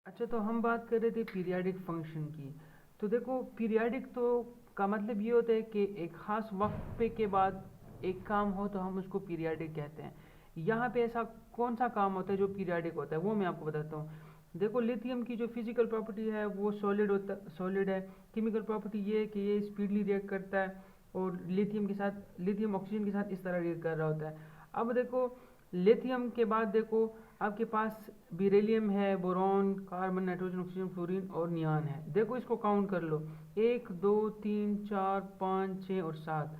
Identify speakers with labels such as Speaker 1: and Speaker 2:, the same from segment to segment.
Speaker 1: अच्छा, तो हम बात कर रहे थे पीरियाडिक फंक्शन की। तो देखो, पीरियाडिक तो का मतलब ये होता है कि एक ख़ास वक्त पे के बाद एक काम हो तो हम उसको पीरियाडिक कहते हैं। यहाँ पे ऐसा कौन सा काम होता है जो पीरियाडिक होता है, वो मैं आपको बताता हूँ। देखो, लिथियम की जो फिजिकल प्रॉपर्टी है वो सॉलिड है। केमिकल प्रॉपर्टी ये है कि ये स्पीडली रिएक्ट करता है और लिथियम ऑक्सीजन के साथ इस तरह रिएक्ट कर रहा होता है। अब देखो, लिथियम के बाद देखो आपके पास बेरिलियम है, boron, carbon, nitrogen, oxygen, fluorine और नियान है। देखो, इसको काउंट कर लो, 1 2 3 4 5 6 और 7।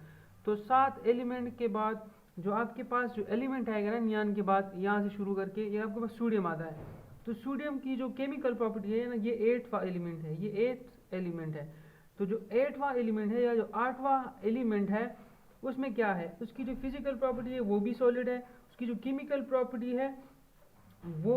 Speaker 1: तो 7 एलिमेंट के बाद जो आपके पास जो एलिमेंट आएगा ना नियान के बाद, यहाँ से शुरू करके ये आपके पास सोडियम आता है। तो सोडियम की जो केमिकल प्रॉपर्टी है ना, ये 8वां एलिमेंट है, ये 8th एलिमेंट है। तो जो 8वां एलिमेंट है या जो 8वां एलिमेंट है, उसमें क्या है, उसकी जो फिजिकल प्रॉपर्टी है वो भी सॉलिड है, उसकी जो केमिकल प्रॉपर्टी है वो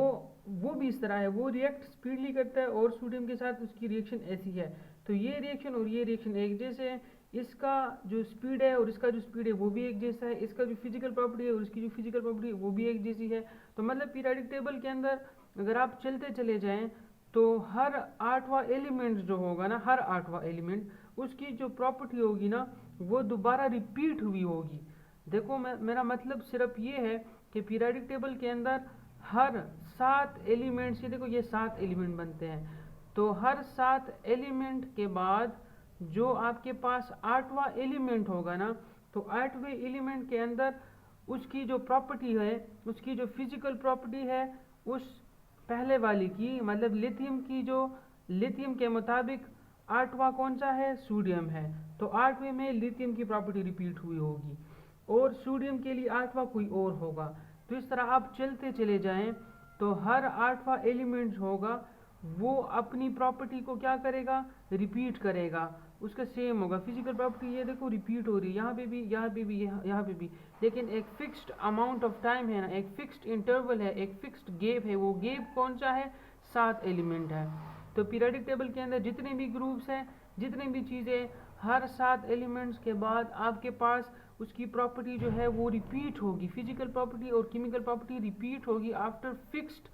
Speaker 1: वो भी इस तरह है, वो रिएक्ट स्पीडली करता है और सोडियम के साथ उसकी रिएक्शन ऐसी है। तो ये रिएक्शन और ये रिएक्शन एक जैसे हैं। इसका जो स्पीड है और इसका जो स्पीड है वो भी एक जैसा है, इसका जो फिजिकल प्रॉपर्टी है और इसकी जो फिजिकल प्रॉपर्टी है वो भी एक जैसी है। तो मतलब पीरियोडिक टेबल के अंदर अगर आप चलते चले जाएं तो हर 8वां एलिमेंट जो होगा ना, हर 8वां एलिमेंट उसकी जो प्रॉपर्टी होगी ना वो दोबारा रिपीट हुई होगी। देखो, मेरा मतलब सिर्फ ये है कि पीरियोडिक टेबल के अंदर हर 7 एलिमेंट्स, ये देखो ये 7 एलिमेंट बनते हैं। तो हर 7 एलिमेंट के बाद जो आपके पास 8वां एलिमेंट होगा ना, तो 8वें एलिमेंट के अंदर उसकी जो प्रॉपर्टी है, उसकी जो फिजिकल प्रॉपर्टी है उस पहले वाली की, मतलब लिथियम के मुताबिक 8वां कौन सा है, सोडियम है। तो 8वें में लिथियम की प्रॉपर्टी रिपीट हुई होगी और सोडियम के लिए 8वां कोई और होगा। तो इस तरह आप चलते चले जाएं तो हर 8वां एलिमेंट होगा वो अपनी प्रॉपर्टी को क्या करेगा, रिपीट करेगा, उसका सेम होगा। फिजिकल प्रॉपर्टी ये देखो रिपीट हो रही है, यहाँ पे भी, यहाँ पे भी, यहाँ पे भी, लेकिन एक फिक्स्ड अमाउंट ऑफ टाइम है ना, एक फिक्स्ड इंटरवल है, एक फिक्स्ड गैप है। वो गैप कौन सा है, 7 एलिमेंट है। तो पीरियोडिक टेबल के अंदर जितने भी ग्रुप्स हैं, जितनी भी चीज़ें, हर 7 एलिमेंट्स के बाद आपके पास उसकी प्रॉपर्टी जो है वो रिपीट होगी, फिजिकल प्रॉपर्टी और केमिकल प्रॉपर्टी रिपीट होगी after fixed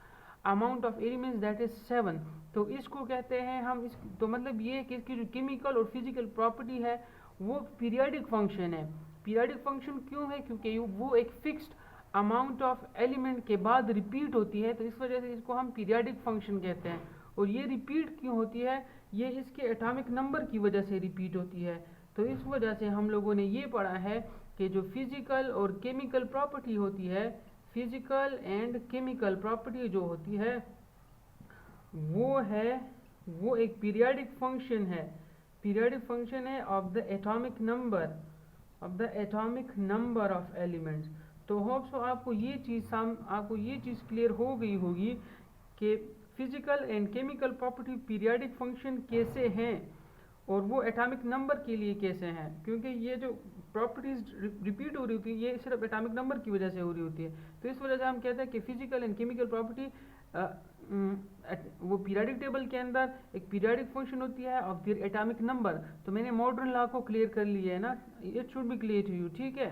Speaker 1: amount of elements, that is 7। तो इसको कहते हैं हम इस, तो मतलब ये कि इसकी जो केमिकल और फिजिकल प्रॉपर्टी है वो पीरियोडिक फंक्शन है। पीरियोडिक फंक्शन क्यों है, क्योंकि वो एक फिक्स्ड अमाउंट ऑफ एलिमेंट के बाद रिपीट होती है, तो इस वजह से इसको हम पीरियोडिक फंक्शन कहते हैं। और ये रिपीट क्यों होती है, ये इसके एटॉमिक नंबर की वजह से रिपीट होती है। तो इस वजह से हम लोगों ने ये पढ़ा है कि जो फिजिकल और केमिकल प्रॉपर्टी होती है, फिजिकल एंड केमिकल प्रॉपर्टी जो होती है वो एक पीरियोडिक फंक्शन है, पीरियोडिक फंक्शन है of the atomic number of elements. तो होप सो आपको ये चीज़ क्लियर हो गई होगी कि physical and chemical property periodic function कैसे हैं और वो एटॉमिक नंबर के लिए कैसे हैं, क्योंकि ये जो प्रॉपर्टीज रिपीट हो रही होती है ये सिर्फ एटॉमिक नंबर की वजह से हो रही होती है। तो इस वजह से हम कहते हैं कि फिजिकल एंड केमिकल प्रॉपर्टी वो पीरियोडिक टेबल के अंदर एक पीरियोडिक फंक्शन होती है ऑफ देयर एटॉमिक नंबर। तो मैंने मॉडर्न लॉ को क्लियर कर लिया है ना, it should be clear to you, ठीक है।